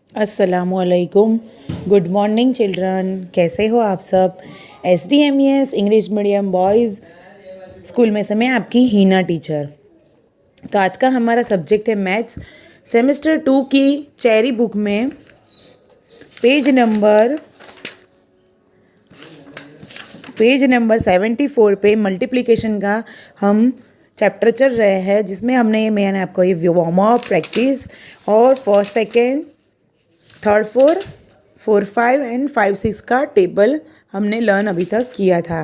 अस्सलामुअलैकुम। Good morning children, कैसे हो आप सब। SDMES English medium boys school में से मैं आपकी हीना टीचर। तो आज का हमारा सब्जेक्ट है मैथ्स। सेमेस्टर 2 की चेरी बुक में पेज नंबर 74 पे मल्टीप्लिकेशन का हम चैप्टर चल रहे हैं, जिसमें मैंने आपको ये वार्म अप प्रैक्टिस और first second third four five and 5 6 का टेबल हमने लर्न अभी तक किया था।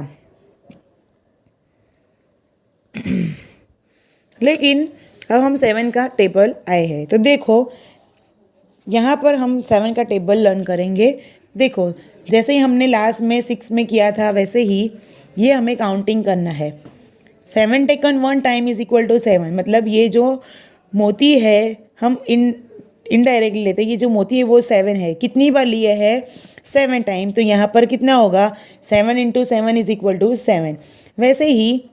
लेकिन अब हम 7 का टेबल आए हैं, तो देखो यहाँ पर हम 7 का टेबल लर्न करेंगे। देखो, जैसे ही हमने लास्ट में 6 में किया था, वैसे ही ये हमें काउंटिंग करना है। 7 taken 1 time is equal to 7, मतलब ये जो मोती है हम इनडायरेक्टली लेते हैं, ये जो मोती है वो 7 है। कितनी बार लिए है? 7 टाइम। तो यहाँ पर कितना होगा? 7 इंटू 7 इज इक्वल टू 7। वैसे ही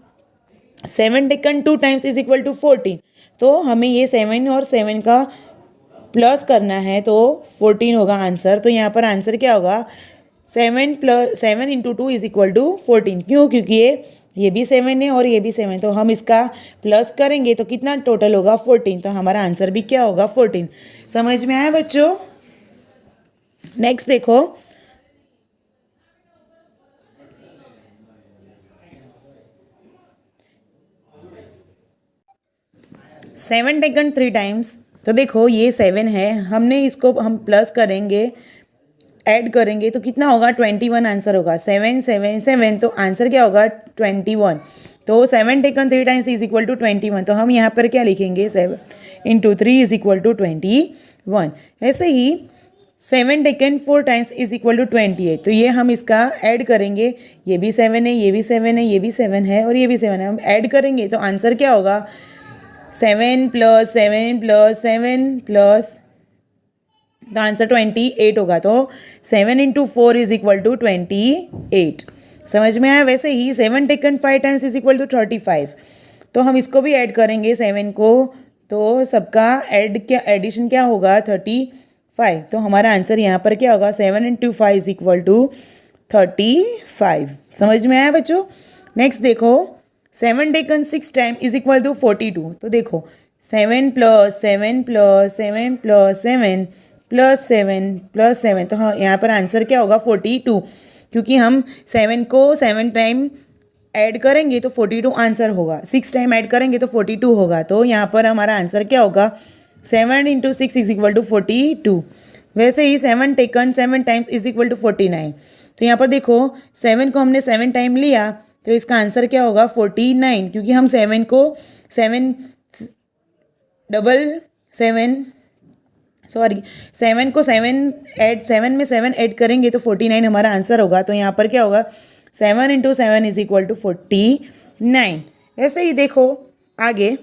7 taken 2 times is equal to 14। तो हमें ये 7 और 7 का प्लस करना है, तो 14 होगा आंसर। तो यहाँ पर आंसर क्या होगा? 7 इंटू 2 इज इक्वल टू 14। क्यों? क्योंकि ये भी 7 है और ये भी 7। तो हम इसका प्लस करेंगे तो कितना टोटल होगा? 14। तो हमारा आंसर भी क्या होगा? 14। समझ में आया बच्चों? नेक्स्ट देखो, सेवन टेकन 3 टाइम्स। तो देखो ये 7 है, हमने इसको हम प्लस करेंगे, ऐड करेंगे तो कितना होगा? 21 आंसर होगा। 7 7 7, तो आंसर क्या होगा? 21। तो 7 taken 3 times is equal to 21। तो हम यहाँ पर क्या लिखेंगे? 7 इंटू 3 इज इक्वल टू 21। ऐसे ही 7 taken 4 times is equal to 28। तो ये हम इसका ऐड करेंगे, ये भी 7 है, ये भी 7 है, ये भी 7 है और ये भी 7 है। हम ऐड करेंगे तो आंसर क्या होगा? 7 प्लस 7 प्लस 7 प्लस, तो आंसर 28 होगा। तो 7 इंटू 4 इज इक्वल टू 28। समझ में आया? वैसे ही 7 taken 5 times is equal to 35। तो हम इसको भी ऐड करेंगे 7 को, तो सबका एडिशन क्या होगा? 35। तो हमारा आंसर यहाँ पर क्या होगा? 7 इंटू 5 इज इक्वल टू 35। समझ में आया बच्चों? नेक्स्ट देखो, 7 taken 6 time is equal to 42। तो देखो 7 plus 7 plus 7 plus 7 plus 7 plus 7, तो हाँ यहाँ पर आंसर क्या होगा? 42। क्योंकि हम 7 को 7 टाइम ऐड करेंगे तो 42 आंसर होगा, 6 टाइम ऐड करेंगे तो 42 होगा। तो यहाँ पर हमारा आंसर क्या होगा? 7 इंटू 6 इज इक्वल टू 42। वैसे ही 7 taken 7 times is equal to 49। तो यहाँ पर देखो 7 को हमने 7 टाइम लिया, तो इसका आंसर क्या होगा? 49। क्योंकि हम 7 को 7 7 में 7 ऐड करेंगे तो 49 हमारा आंसर होगा। तो यहाँ पर क्या होगा? 7 इंटू 7 इज इक्वल टू 49। ऐसे ही देखो आगे,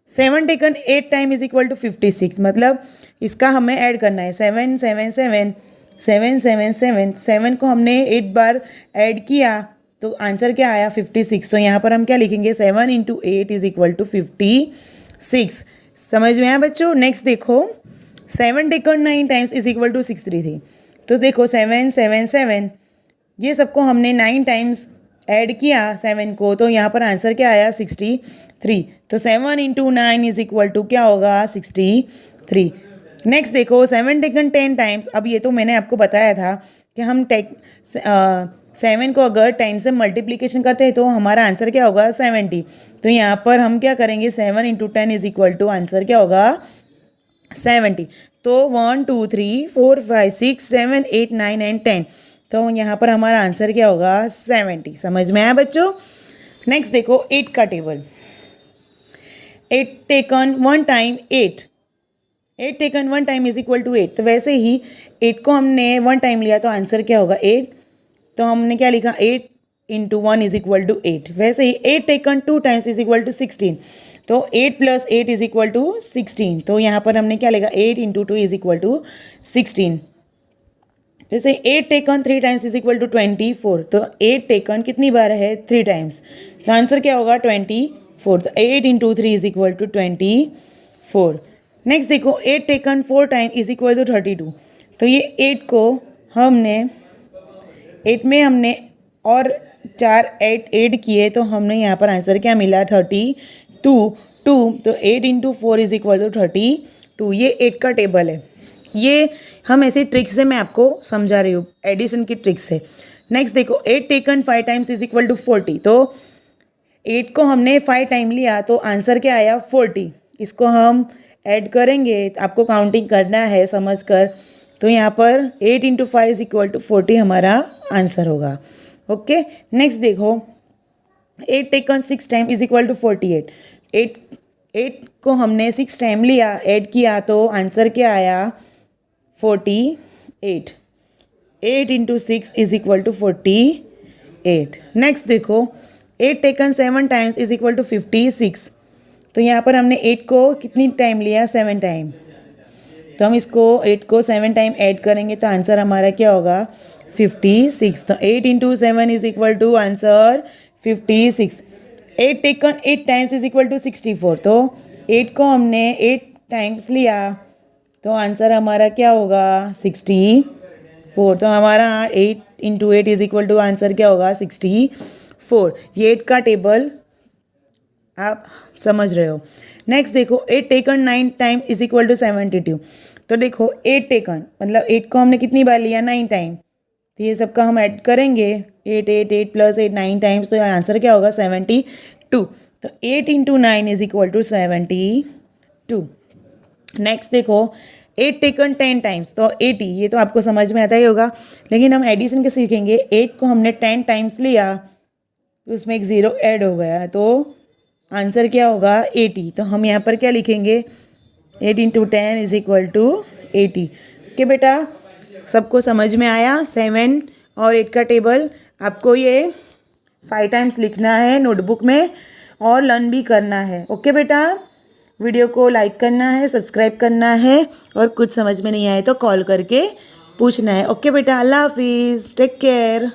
7 taken 8 time is equal to 56। मतलब इसका हमें ऐड करना है। 7 7 7 7 7 7 7 को हमने 8 बार ऐड किया तो आंसर क्या आया? 56। तो यहाँ पर हम क्या लिखेंगे? 7 इंटू 8 इज इक्वल टू 56। समझ में आया बच्चों? नेक्स्ट देखो, 7 taken 9 times is equal to 63। तो देखो 7 7 7, ये सबको हमने 9 टाइम्स ऐड किया 7 को, तो यहाँ पर आंसर क्या आया? 63। तो 7 इंटू 9 इज इक्वल टू क्या होगा? 63। नेक्स्ट देखो, 7 टेकन 10 टाइम्स। अब ये तो मैंने आपको बताया था कि हम 7 को अगर 10 से मल्टीप्लीकेशन करते हैं तो हमारा आंसर क्या होगा? 70। तो यहाँ पर हम क्या करेंगे? 7 into 10 is equal to answer क्या होगा? 70। तो 1 2 3 4 5 6 7 8 9 एंड 10। तो यहाँ पर हमारा आंसर क्या होगा? 70। समझ में आया बच्चों? नेक्स्ट देखो 8 का table. 8 taken 1 time 8 taken 1 time is equal to 8। तो वैसे ही 8 को हमने 1 टाइम लिया तो आंसर क्या होगा? 8। तो हमने क्या लिखा? 8 इंटू 1 इज इक्वल टू 8। वैसे ही 8 taken 2 times is equal to 16। तो 8 प्लस 8 इज इक्वल टू 16। तो यहाँ पर हमने क्या लिखा? 8 इंटू 2 इज इक्वल टू 16। जैसे 8 taken 3 times is equal to 24। तो 8 टेकन कितनी बार है? 3 टाइम्स। तो आंसर क्या होगा? 24। तो 8 into 3 is equal to 24। Next देखो 8 taken 4 time is equal to 32। तो ये 8 को हमने 8 में हमने और 4 8 ऐड किए तो हमने यहाँ पर आंसर क्या मिला 32 2। तो 8 इंटू 4 इज इक्वल टू 32। ये 8 का टेबल है। ये हम ऐसी ट्रिक से मैं आपको समझा रही हूँ, एडिशन की ट्रिक से। नेक्स्ट देखो 8 taken 5 times is equal to 40। तो 8 को हमने 5 टाइम लिया तो आंसर क्या आया 40। इसको हम ऐड करेंगे, आपको काउंटिंग करना है समझ कर। तो यहाँ पर 8 इंटू 5 इज इक्वल टू 40 हमारा आंसर होगा। ओके, नेक्स्ट देखो 8 taken 6 time is equal to 48। 8 को हमने 6 टाइम लिया, ऐड किया तो आंसर क्या आया 48। 8 into 6 is equal to 48। Next देखो 8 taken 7 times is equal to 56। तो यहाँ पर हमने 8 को कितनी टाइम लिया 7 टाइम। तो हम इसको 8 को 7 टाइम ऐड करेंगे तो आंसर हमारा क्या होगा 56। तो 8 into 7 is equal to answer 56। 8 taken 8 times is equal to 64। तो 8 को हमने 8 टाइम्स लिया तो आंसर हमारा क्या होगा 64। तो हमारा 8 into 8 is equal to answer क्या होगा 64। ये 8 का टेबल आप समझ रहे हो। नेक्स्ट देखो 8 taken 9 time is equal to 72। तो देखो 8 टेकन मतलब 8 को हमने कितनी बार लिया 9 टाइम। तो ये सबका हम ऐड करेंगे 8 8 8 प्लस 8 9 टाइम्स। तो आंसर क्या होगा 72। तो 8 into 9 is equal to 72। Next देखो 8 टेकन 10 टाइम्स तो 80। ये तो आपको समझ में आता ही होगा, लेकिन हम एडिशन के सीखेंगे। 8 को हमने 10 टाइम्स लिया तो उसमें एक ज़ीरो ऐड हो गया तो आंसर क्या होगा 80। तो हम यहाँ पर क्या लिखेंगे 8 into 10 is equal to 80। Okay बेटा, सबको समझ में आया 7 और 8 का टेबल। आपको ये 5 टाइम्स लिखना है नोटबुक में और लर्न भी करना है। ओके बेटा, वीडियो को लाइक करना है, सब्सक्राइब करना है और कुछ समझ में नहीं आए तो कॉल करके पूछना है। ओके बेटा, अल्लाह हाफिज़, टेक केयर।